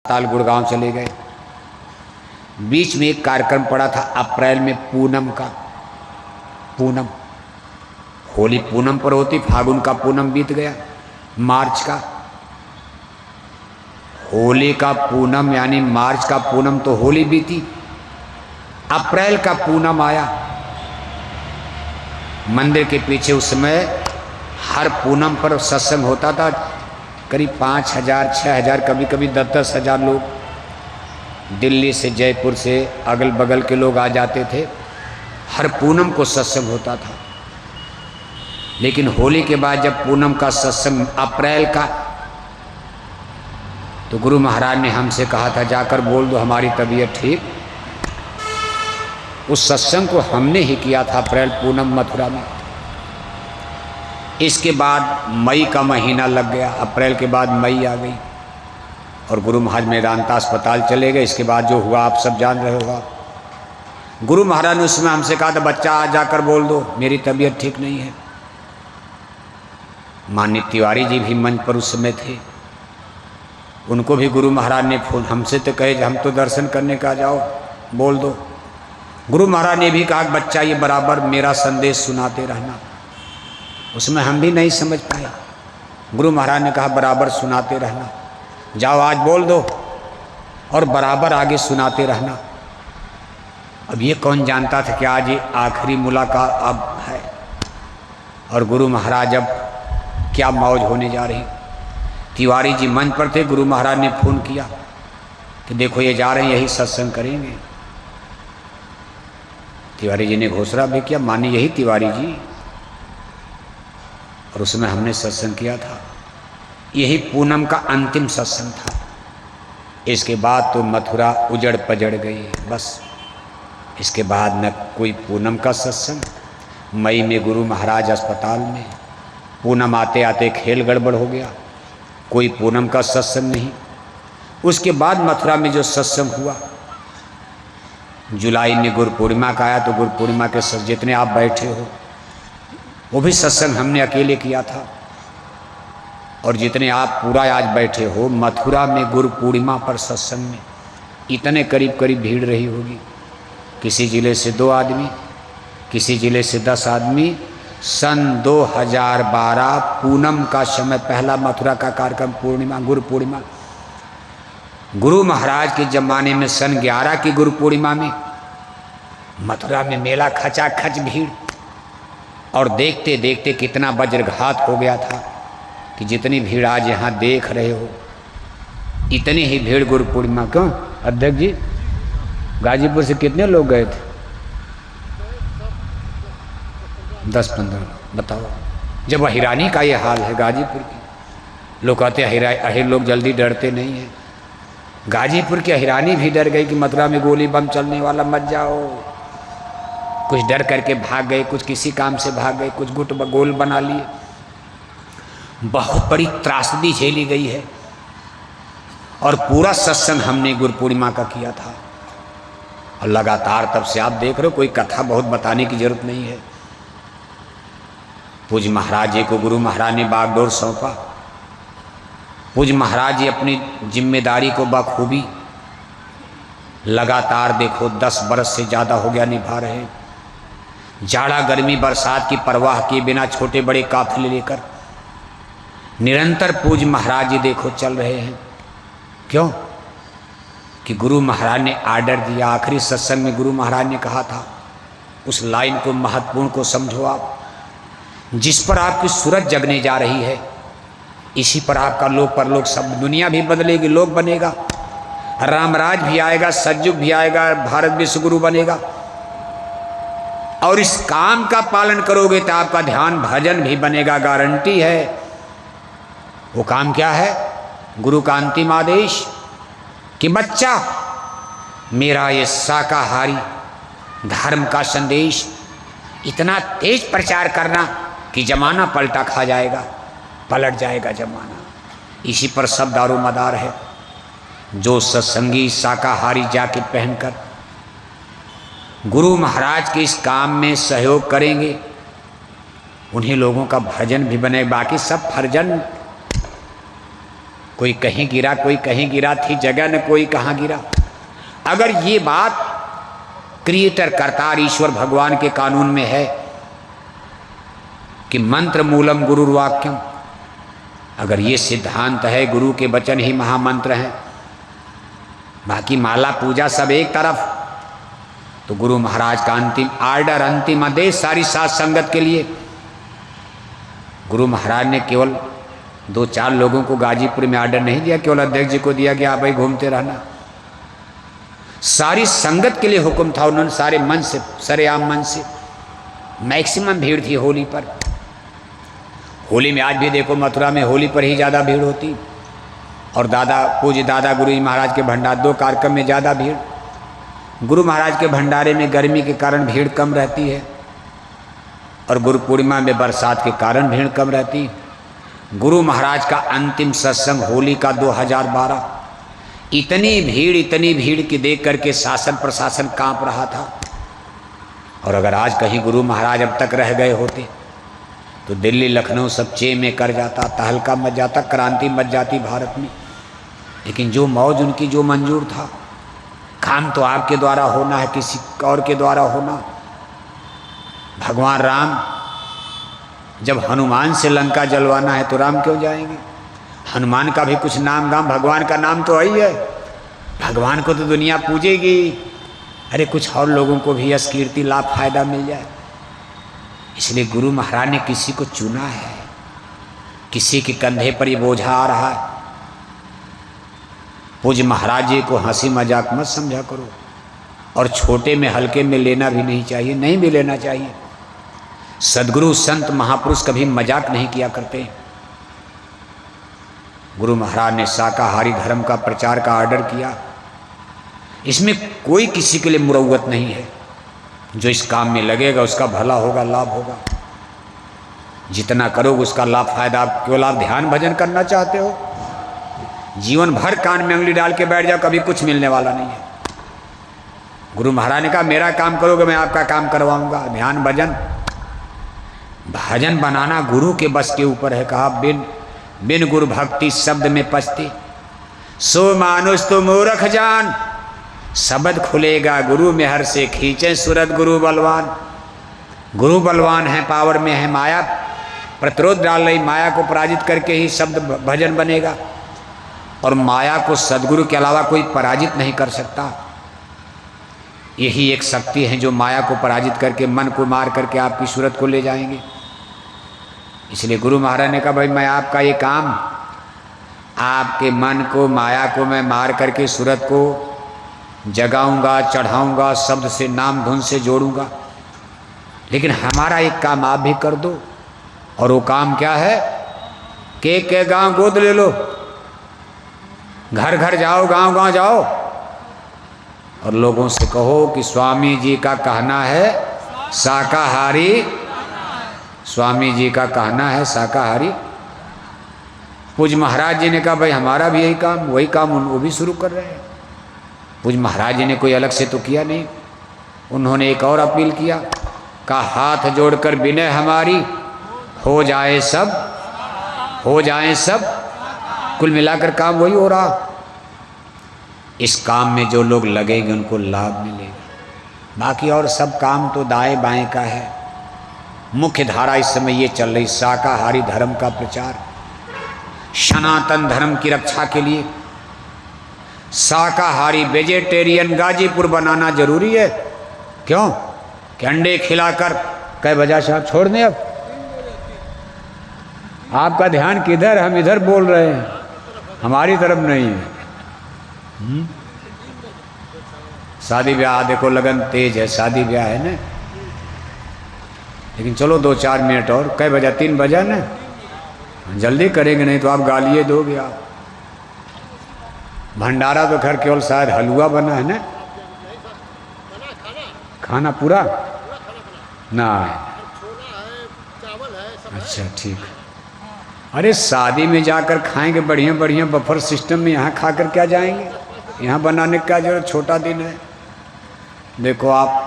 ताल गुड़गांव चले गए। बीच में एक कार्यक्रम पड़ा था अप्रैल में पूनम का। पूनम, होली पूनम पर होती, फागुन का पूनम बीत गया, मार्च का। होली का पूनम यानी मार्च का पूनम तो होली बीती, अप्रैल का पूनम आया। मंदिर के पीछे उस समय हर पूनम पर सत्संग होता था। करीब 5,000 6,000 कभी कभी 10,000 लोग दिल्ली से जयपुर से अगल बगल के लोग आ जाते थे। हर पूनम को सत्संग होता था। लेकिन होली के बाद जब पूनम का सत्संग अप्रैल का, तो गुरु महाराज ने हमसे कहा था जाकर बोल दो हमारी तबीयत ठीक। उस सत्संग को हमने ही किया था अप्रैल पूनम मथुरा में। इसके बाद मई का महीना लग गया, अप्रैल के बाद मई आ गई और गुरु महाराज मेदांता अस्पताल चले गए। इसके बाद जो हुआ आप सब जान रहे होगा। गुरु महाराज ने उसमें हमसे कहा था बच्चा आ जाकर बोल दो मेरी तबीयत ठीक नहीं है। माननीय तिवारी जी भी मंच पर उस समय थे, उनको भी गुरु महाराज ने फोन हमसे तो कहे हम तो दर्शन करने का जाओ बोल दो। गुरु महाराज ने भी कहा बच्चा ये बराबर मेरा संदेश सुनाते रहना। उसमें हम भी नहीं समझ पाए। गुरु महाराज ने कहा बराबर सुनाते रहना, जाओ आज बोल दो और बराबर आगे सुनाते रहना। अब ये कौन जानता था कि आज ये आखिरी मुलाकात अब है और गुरु महाराज अब क्या मौज होने जा रही। तिवारी जी मंच पर थे, गुरु महाराज ने फोन किया कि देखो ये जा रहे हैं यही सत्संग करेंगे। तिवारी जी ने घोषणा भी किया, मानिए यही तिवारी जी, और उसमें हमने सत्संग किया था। यही पूनम का अंतिम सत्संग था। इसके बाद तो मथुरा उजड़ पजड़ गई बस। इसके बाद न कोई पूनम का सत्संग। मई में गुरु महाराज अस्पताल में, पूनम आते आते खेल गड़बड़ हो गया, कोई पूनम का सत्संग नहीं। उसके बाद मथुरा में जो सत्संग हुआ, जुलाई में गुरु पूर्णिमा का आया, तो गुरु पूर्णिमा के जितने आप बैठे हो वो भी सत्संग हमने अकेले किया था। और जितने आप पूरा आज बैठे हो मथुरा में गुरु पूर्णिमा पर सत्संग में इतने करीब करीब भीड़ रही होगी। किसी जिले से 2 आदमी, किसी जिले से 10 आदमी। सन 2012 पूनम का समय, पहला मथुरा का कार्यक्रम पूर्णिमा, गुरु पूर्णिमा। गुरु महाराज के जमाने में सन 11 की गुरु पूर्णिमा में मथुरा में मेला खचाखच भीड़। और देखते देखते कितना वज्रघात हो गया था कि जितनी भीड़ आज यहाँ देख रहे हो इतनी ही भीड़ गुरु पूर्णिमा। क्यों अध्यक्ष जी, गाजीपुर से कितने लोग गए थे? 10-15। बताओ, जब अहिरानी का ये हाल है गाजीपुर की। लोग कहते हैं अहिर लोग जल्दी डरते नहीं हैं। गाजीपुर की अहिरानी भी डर गई कि मथुरा में गोली बम चलने वाला, मत जाओ। कुछ डर करके भाग गए, कुछ किसी काम से भाग गए, कुछ गुट गोल बना लिए। बहुत बड़ी त्रासदी झेली गई है। और पूरा सत्संग हमने गुरु पूर्णिमा का किया था। और लगातार तब से आप देख रहे हो, कोई कथा बहुत बताने की जरूरत नहीं है। पूज्य महाराज जी को गुरु महाराज ने बागडोर सौंपा। पूज्य महाराज जी अपनी जिम्मेदारी को बखूबी लगातार देखो 10 बरस से ज़्यादा हो गया निभा रहे हैं। जाड़ा गर्मी बरसात की परवाह किए बिना छोटे बड़े काफिले लेकर निरंतर पूज्य महाराज जी देखो चल रहे हैं। क्यों? कि गुरु महाराज ने आर्डर दिया। आखिरी सत्संग में गुरु महाराज ने कहा था, उस लाइन को महत्वपूर्ण को समझो आप, जिस पर आपकी सूरज जगने जा रही है इसी पर आपका लोक परलोक सब दुनिया भी बदलेगी, लोक बनेगा, रामराज भी आएगा, सतयुग भी आएगा, भारत विश्वगुरु बनेगा। और इस काम का पालन करोगे तो आपका ध्यान भजन भी बनेगा, गारंटी है। वो काम क्या है? गुरु का अंतिम आदेश कि बच्चा मेरा ये शाकाहारी धर्म का संदेश इतना तेज प्रचार करना कि जमाना पलटा खा जाएगा, पलट जाएगा जमाना। इसी पर सब दारोमदार है। जो सत्संगी शाकाहारी जाके पहनकर गुरु महाराज के इस काम में सहयोग करेंगे, उन्हीं लोगों का भजन भी बने। बाकी सब फर्जन कोई कहीं गिरा, कोई कहीं गिरा, थी जगह न कोई कहाँ गिरा। अगर ये बात क्रिएटर करतार ईश्वर भगवान के कानून में है कि मंत्र मूलम गुरुर्वाक्यम, अगर ये सिद्धांत है गुरु के वचन ही महामंत्र हैं, बाकी माला पूजा सब एक तरफ, तो गुरु महाराज का अंतिम आर्डर, अंतिम आदेश सारी साध संगत के लिए। गुरु महाराज ने केवल 2-4 लोगों को गाजीपुर में आर्डर नहीं दिया, केवल अध्यक्ष जी को दिया कि आप भाई घूमते रहना। सारी संगत के लिए हुक्म था। उन्होंने सारे मन से, सरेआम मन से, मैक्सिमम भीड़ थी होली पर। होली में आज भी देखो मथुरा में होली पर ही ज़्यादा भीड़ होती, और पूज्य दादा गुरु जी महाराज के भंडार 2 कार्यक्रम में ज़्यादा भीड़। गुरु महाराज के भंडारे में गर्मी के कारण भीड़ कम रहती है, और गुरु पूर्णिमा में बरसात के कारण भीड़ कम रहती। गुरु महाराज का अंतिम सत्संग होली का 2012, इतनी भीड़ की देख करके शासन प्रशासन कांप रहा था। और अगर आज कहीं गुरु महाराज अब तक रह गए होते तो दिल्ली लखनऊ सब चे में कर जाता, तहलका मच जाता, क्रांति मच जाती भारत में। लेकिन जो मौज उनकी, जो मंजूर था, काम तो आपके द्वारा होना है, किसी और के द्वारा होना। भगवान राम जब हनुमान से लंका जलवाना है तो राम क्यों जाएंगे? हनुमान का भी कुछ नाम गाम, भगवान का नाम तो ही है। भगवान को तो दुनिया पूजेगी, अरे कुछ और लोगों को भी यश कीर्ति लाभ फायदा मिल जाए। इसलिए गुरु महाराज ने किसी को चुना है, किसी के कंधे पर ये बोझा आ रहा है। पूज्य महाराज जी को हंसी मजाक मत समझा करो, और छोटे में हल्के में लेना भी नहीं चाहिए, नहीं भी लेना चाहिए। सद्गुरु संत महापुरुष कभी मजाक नहीं किया करते। गुरु महाराज ने शाकाहारी धर्म का प्रचार का आर्डर किया, इसमें कोई किसी के लिए मुरव्वत नहीं है। जो इस काम में लगेगा उसका भला होगा, लाभ होगा। जितना करोगे उसका लाभ फायदा। आप केवल आप ध्यान भजन करना चाहते हो, जीवन भर कान में उंगली डाल के बैठ जाओ, कभी कुछ मिलने वाला नहीं है। गुरु महाराज ने कहा मेरा काम करोगे मैं आपका काम करवाऊंगा। ध्यान भजन, भजन बनाना गुरु के बस के ऊपर है। कहा बिन गुरु भक्ति शब्द में पछती, सो मानुष तो मूर्ख जान, शब्द खुलेगा गुरु में हर से खींचे सूरत गुरु बलवान। गुरु बलवान है, पावर में है, माया प्रतिरोध डाल रही, माया को पराजित करके ही शब्द भजन बनेगा। और माया को सदगुरु के अलावा कोई पराजित नहीं कर सकता। यही एक शक्ति है जो माया को पराजित करके, मन को मार करके आपकी सूरत को ले जाएंगे। इसलिए गुरु महाराज ने कहा भाई मैं आपका ये काम, आपके मन को, माया को मैं मार करके सूरत को जगाऊंगा, चढ़ाऊंगा, शब्द से, नाम धुन से जोड़ूंगा। लेकिन हमारा एक काम आप भी कर दो, और वो काम क्या है? के गांव गोद ले लो, घर घर जाओ, गांव गांव जाओ, और लोगों से कहो कि स्वामी जी का कहना है शाकाहारी, स्वामी जी का कहना है शाकाहारी। पूज्य महाराज जी ने कहा भाई हमारा भी यही काम, वही काम वो भी शुरू कर रहे हैं। पूज्य महाराज जी ने कोई अलग से तो किया नहीं, उन्होंने एक और अपील किया, कहा हाथ जोड़कर विनय हमारी, हो जाए सब, हो जाए सब। कुल मिलाकर काम वही हो रहा। इस काम में जो लोग लगेंगे उनको लाभ मिलेगा। बाकी और सब काम तो दाएं बाएं का है। मुख्य धारा इस समय ये चल रही, शाकाहारी धर्म का प्रचार, सनातन धर्म की रक्षा के लिए शाकाहारी वेजिटेरियन गाजीपुर बनाना जरूरी है। क्यों? कि अंडे खिलाकर कई वजह से आप छोड़ दें। अब आपका ध्यान किधर? हम इधर बोल रहे हैं, हमारी तरफ नहीं है। शादी ब्याह देखो लगन तेज है, शादी ब्याह है ना। लेकिन चलो 2-4 मिनट और, कई बजा? 3 बजा ना, जल्दी करेंगे नहीं तो आप गालिए दोगे। आप भंडारा तो खैर केवल शायद हलवा बना है ना, खाना पूरा ना है। अच्छा ठीक। अरे शादी में जाकर खाएंगे बढ़िया बढ़िया बफर सिस्टम में, यहाँ खाकर क्या जाएंगे? यहाँ बनाने का जो छोटा दिन है। देखो आप